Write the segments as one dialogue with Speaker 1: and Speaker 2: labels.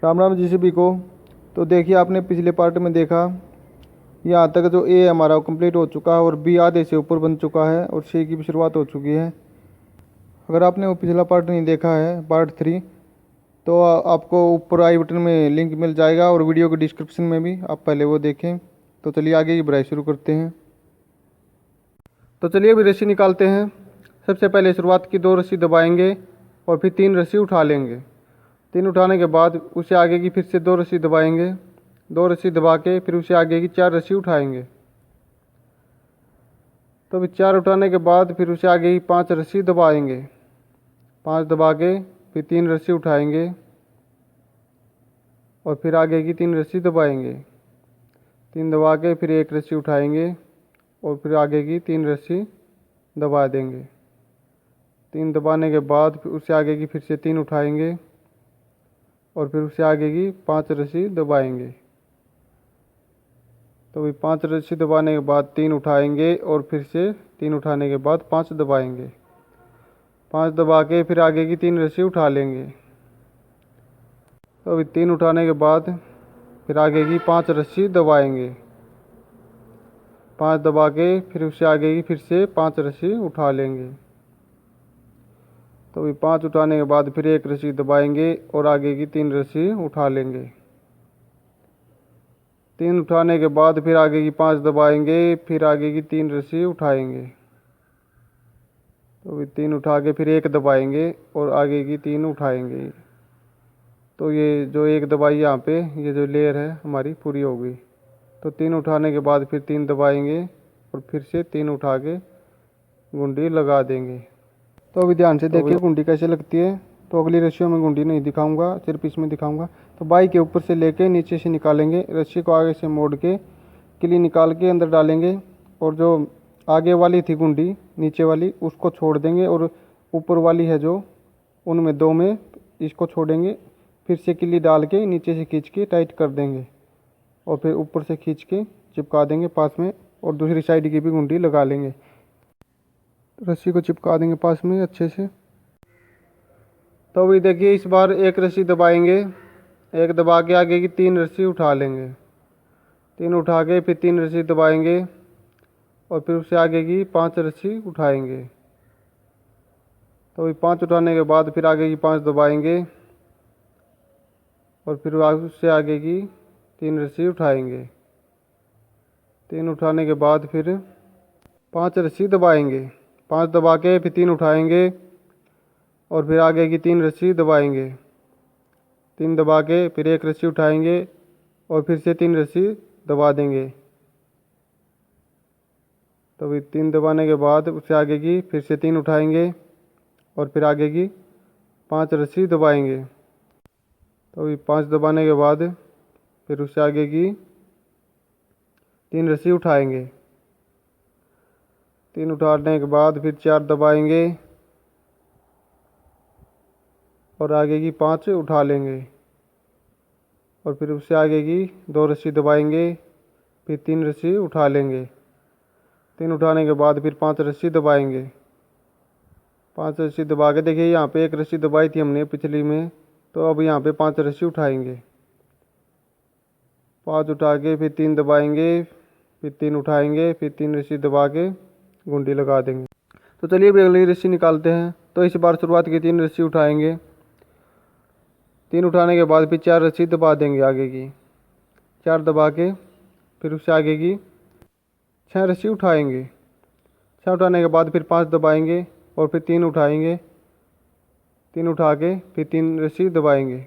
Speaker 1: राम राम जी सभी को। तो देखिए, आपने पिछले पार्ट में देखा, यहाँ तक जो ए हमारा कंप्लीट हो चुका है और बी आधे से ऊपर बन चुका है और सी की भी शुरुआत हो चुकी है। अगर आपने वो पिछला पार्ट नहीं देखा है, पार्ट 3, तो आपको ऊपर आई बटन में लिंक मिल जाएगा और वीडियो के डिस्क्रिप्शन में भी, आप पहले वो देखें। तो चलिए आगे की बढ़ाई शुरू करते हैं। तो चलिए अभी रस्सी निकालते हैं। सबसे पहले शुरुआत की 2 रस्सी दबाएंगे और फिर 3 रस्सी उठा लेंगे। 3 उठाने के बाद उसे आगे की फिर से 2 रस्सी दबाएंगे। 2 रस्सी दबा के फिर उसे आगे की 4 रस्सी उठाएंगे। तो फिर 4 उठाने के बाद फिर उसे आगे की 5 रस्सी दबाएंगे। 5 दबा के फिर 3 रस्सी उठाएंगे और फिर आगे की 3 रस्सी दबाएंगे। 3 दबा के फिर 1 रस्सी उठाएंगे और फिर आगे की 3 रस्सी दबा देंगे। 3 दबाने के बाद फिर उससे आगे की फिर से 3 उठाएंगे और फिर उससे आगे की 5 रस्सी दबाएंगे। तो भी 5 रस्सी दबाने के बाद 3 उठाएंगे और फिर से 3 उठाने के बाद 5 दबाएंगे। 5 दबा के फिर आगे की 3 रस्सी उठा लेंगे। तो अभी 3 उठाने के बाद फिर आगे की 5 रस्सी दबाएंगे। 5 दबा के फिर उससे आगे की फिर से 5 रस्सी उठा लेंगे। तो अभी 5 उठाने के बाद फिर 1 रस्सी दबाएंगे और आगे की 3 रस्सी उठा लेंगे। 3 उठाने के बाद फिर आगे की 5 दबाएंगे, फिर आगे की 3 रस्सी उठाएंगे। तो अभी 3 उठा के फिर 1 दबाएंगे और आगे की 3 उठाएंगे। तो ये जो 1 दबाई यहाँ पे, ये जो लेयर है हमारी पूरी हो गई। तो 3 उठाने के बाद फिर 3 दबाएंगे और फिर से 3 उठा के गुंडी लगा देंगे। तो अभी ध्यान से देखिए गुंडी कैसे लगती है। तो अगली रस्सियों में गुंडी नहीं दिखाऊंगा, सिर्फ इसमें दिखाऊंगा। तो बाई के ऊपर से लेके नीचे से निकालेंगे, रस्सी को आगे से मोड़ के किली निकाल के अंदर डालेंगे और जो आगे वाली थी गुंडी नीचे वाली उसको छोड़ देंगे और ऊपर वाली है जो, उनमें 2 में इसको छोड़ेंगे। फिर से किली डाल के नीचे से खींच के टाइट कर देंगे और फिर ऊपर से खींच के चिपका देंगे पास में और दूसरी साइड की भी गुंडी लगा लेंगे। रस्सी को चिपका देंगे पास में अच्छे से। तो अभी देखिए, इस बार 1 रस्सी दबाएंगे, 1 दबा के आगे की 3 रस्सी उठा लेंगे। 3 उठा के फिर 3 रस्सी दबाएंगे और फिर उससे आगे की 5 रस्सी उठाएंगे। तो अभी 5 उठाने के बाद फिर आगे की 5 दबाएंगे और फिर उससे आगे की 3 रस्सी उठाएंगे। 3 उठाने के बाद फिर 5 रस्सी दबाएंगे। 5 दबा के फिर 3 उठाएंगे और फिर आगे की 3 रस्सी दबाएंगे। 3 दबा के फिर 1 रस्सी उठाएंगे और फिर से 3 रस्सी दबा देंगे। तो अभी 3 दबाने के बाद उससे आगे की फिर से 3 उठाएंगे और फिर आगे की 5 रस्सी दबाएंगे। तो अभी 5 दबाने के बाद फिर उससे आगे की 3 रस्सी उठाएंगे। 3 उठाने के बाद फिर 4 दबाएंगे और आगे की 5 उठा लेंगे और फिर उससे आगे की 2 रस्सी दबाएंगे, फिर 3 रस्सी उठा लेंगे। 3 उठाने के बाद फिर 5 रस्सी दबाएंगे। 5 रस्सी दबा के देखिए, यहाँ पे 1 रस्सी दबाई थी हमने पिछली में, तो अब यहाँ पे 5 रस्सी उठाएंगे। 5 उठा के फिर 3 दबाएंगे, फिर 3 उठाएंगे, फिर 3 रस्सी दबा के गुंडी लगा देंगे। तो चलिए अभी अगली रस्सी निकालते हैं। तो इस बार शुरुआत की 3 रस्सी उठाएंगे। 3 उठाने के बाद फिर 4 रस्सी दबा देंगे आगे की। 4 दबा के फिर उससे आगे की 6 रस्सी उठाएंगे। 6 उठाने के बाद फिर 5 दबाएंगे और फिर 3 उठाएंगे। 3 उठा के फिर 3 रस्सी दबाएंगे।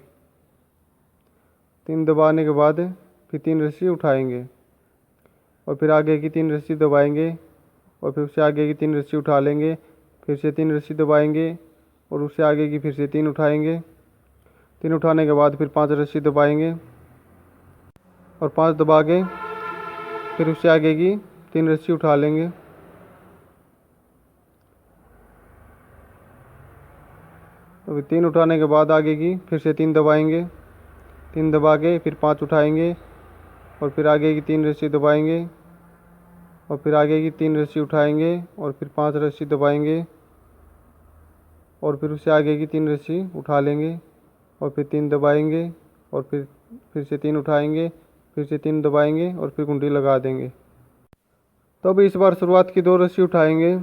Speaker 1: 3 दबाने के बाद फिर 3 रस्सी उठाएंगे और फिर आगे की 3 रस्सी दबाएंगे और फिर उससे आगे की 3 रस्सी उठा लेंगे। फिर से 3 रस्सी दबाएंगे और उससे आगे की फिर से 3 उठाएंगे। 3 उठाने के बाद फिर 5 रस्सी दबाएंगे और 5 दबा के फिर उससे आगे की 3 रस्सी उठा लेंगे। अभी 3 उठाने के बाद आगे की फिर से 3 दबाएंगे। 3 दबा के फिर 5 उठाएंगे और फिर आगे की 3 रस्सी दबाएंगे और फिर आगे की 3 रस्सी उठाएंगे और फिर 5 रस्सी दबाएंगे और फिर उससे आगे की 3 रस्सी उठा लेंगे और फिर 3 दबाएंगे और फिर से 3 उठाएंगे, फिर से 3 दबाएंगे और फिर कुंडी लगा देंगे। तो अभी इस बार शुरुआत की 2 रस्सी उठाएंगे।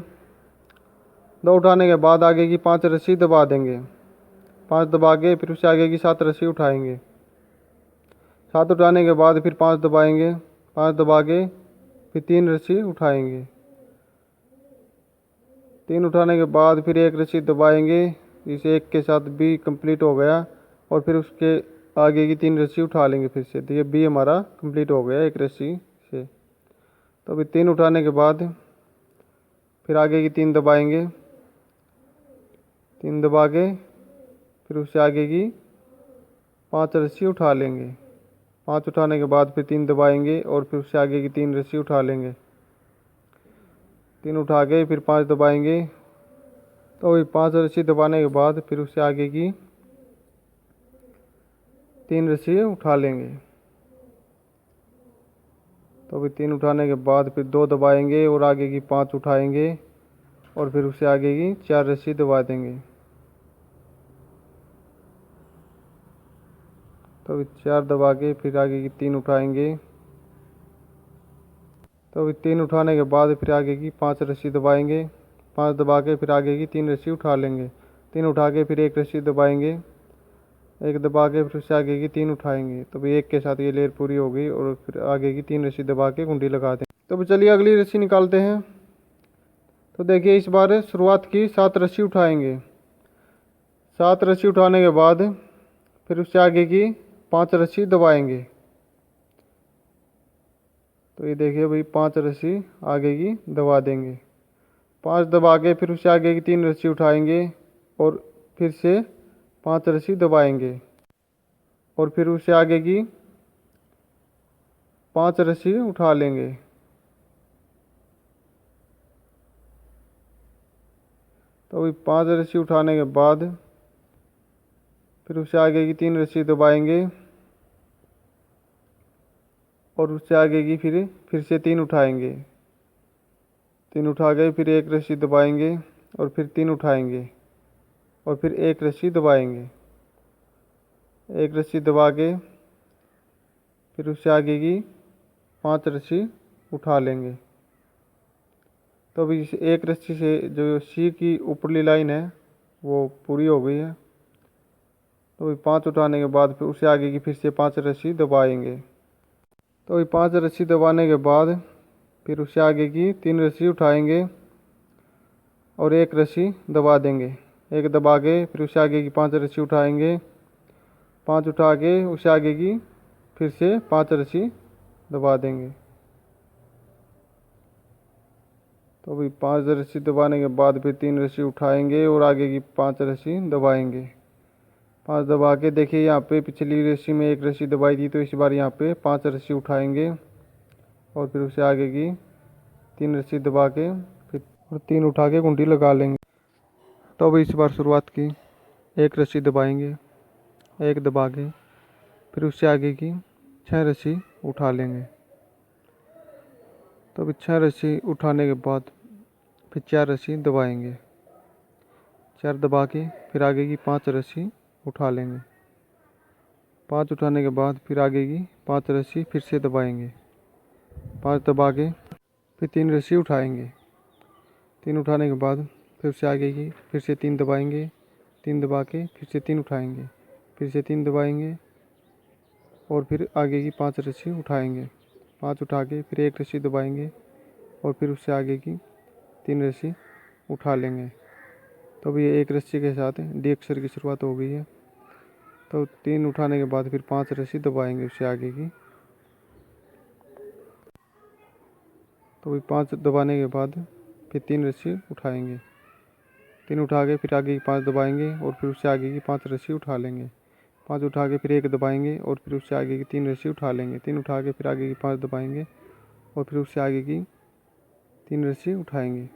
Speaker 1: 2 उठाने के बाद आगे की 5 रस्सी दबा देंगे। 5 दबा के फिर उससे आगे की 7 रस्सी उठाएंगे। 7 उठाने के बाद फिर 5 दबाएंगे। 5 दबा के फिर 3 रस्सी उठाएंगे। 3 उठाने के बाद फिर 1 रस्सी दबाएंगे। इस एक के साथ बी कंप्लीट हो गया और फिर उसके आगे की 3 रस्सी उठा लेंगे फिर से। तो ये बी हमारा कंप्लीट हो गया 1 रस्सी से। तो अभी 3 उठाने के बाद फिर आगे की 3 दबाएंगे। 3 दबा के फिर उससे आगे की 5 रस्सी उठा लेंगे। 5 उठाने के बाद फिर 3 दबाएंगे और फिर उससे आगे की 3 रस्सी उठा लेंगे। 3 उठा के फिर 5 दबाएंगे। तो अभी 5 रस्सी दबाने के बाद फिर उससे आगे की 3 रस्सी उठा लेंगे। तो अभी 3 उठाने के बाद फिर 2 दबाएंगे और आगे की 5 उठाएंगे और फिर उससे आगे की 4 रस्सी दबा देंगे। तो अभी 4 दबा के फिर आगे की 3 उठाएंगे। तो अभी 3 उठाने के बाद फिर आगे की 5 रस्सी दबाएंगे। 5 दबा के फिर आगे की 3 रस्सी उठा लेंगे। 3 उठा के फिर 1 रस्सी दबाएंगे। 1 दबा के फिर उससे आगे की 3 उठाएंगे। तो अभी 1 के साथ ये लेयर पूरी हो गई और फिर आगे की 3 रस्सी दबा के कुंडी लगा दें। तो अभी चलिए अगली रस्सी निकालते हैं। तो देखिए इस बार शुरुआत की 7 रस्सी उठाएंगे। 7 रस्सी उठाने के बाद फिर उससे आगे की 5 रस्सी दबाएंगे। तो ये देखिए भाई 5 रस्सी आगे की दबा देंगे। 5 दबा के फिर उससे आगे की 3 रस्सी उठाएंगे और फिर से 5 रस्सी दबाएंगे और फिर उससे आगे की 5 रस्सी उठा लेंगे। तो अभी 5 रस्सी उठाने के बाद फिर उससे आगे की 3 रस्सी दबाएंगे और उससे आगे की फिर से 3 उठाएंगे। 3 उठा गए फिर 1 रस्सी दबाएंगे और फिर 3 उठाएंगे और फिर 1 रस्सी दबाएंगे। 1 रस्सी दबा के फिर उससे आगे की 5 रस्सी उठा लेंगे। तो अभी इस 1 रस्सी से जो सी की ऊपरली लाइन है वो पूरी हो गई है। तो अभी 5 उठाने के बाद फिर उससे आगे की फिर से 5 रस्सी दबाएंगे। तो अभी 5 रस्सी दबाने के बाद फिर उससे आगे की 3 रस्सी उठाएंगे और 1 रस्सी दबा देंगे। 1 दबा के फिर उससे आगे की 5 रस्सी उठाएंगे। 5 उठा के उससे आगे की फिर से 5 रस्सी दबा देंगे। तो अभी 5 रस्सी दबाने के बाद फिर 3 रस्सी उठाएंगे और आगे की 5 रस्सी दबाएंगे। 5 दबा के देखिए यहाँ पे पिछली रस्सी में 1 रस्सी दबाई थी तो इस बार यहाँ पे 5 रस्सी उठाएंगे और फिर उससे आगे की 3 रस्सी दबा के फिर और 3 उठा के कुंडी लगा लेंगे। तो अभी इस बार शुरुआत की 1 रस्सी दबाएंगे। 1 दबा के फिर उससे आगे की 6 रस्सी उठा लेंगे। तो अभी 6 रस्सी उठाने के बाद फिर 4 रस्सी दबाएंगे। 4 दबा के फिर आगे की 5 रस्सी उठा लेंगे। 5 उठाने के बाद फिर आगे की 5 रस्सी फिर से दबाएंगे। 5 दबा के फिर 3 रस्सी उठाएंगे। 3 उठाने के बाद फिर से आगे की फिर से 3 दबाएंगे। 3 दबा के फिर से 3 उठाएंगे। फिर से 3 दबाएंगे और फिर आगे की 5 रस्सी उठाएंगे। 5 उठा के फिर 1 रस्सी दबाएंगे और फिर उससे आगे की 3 रस्सी उठा लेंगे। तो अभी 1 रस्सी के साथ डी अक्षर की शुरुआत हो गई है। तो 3 उठाने के बाद फिर 5 रस्सी दबाएंगे उससे आगे की। तो अभी 5 दबाने के बाद फिर 3 रस्सी उठाएंगे। 3 उठा के फिर आगे की 5 दबाएंगे और फिर उससे आगे की 5 रस्सी उठा लेंगे। 5 उठा के फिर 1 दबाएंगे और फिर उससे आगे की 3 रस्सी उठा लेंगे। 3 उठा के फिर आगे की 5 दबाएंगे और फिर उससे आगे की 3 रस्सी उठाएंगे।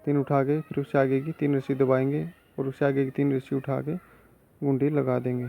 Speaker 1: 3 उठा के फिर उससे आगे की 3 रस्सी दबाएंगे और उससे आगे की 3 रस्सी उठा के गुंडी लगा देंगे।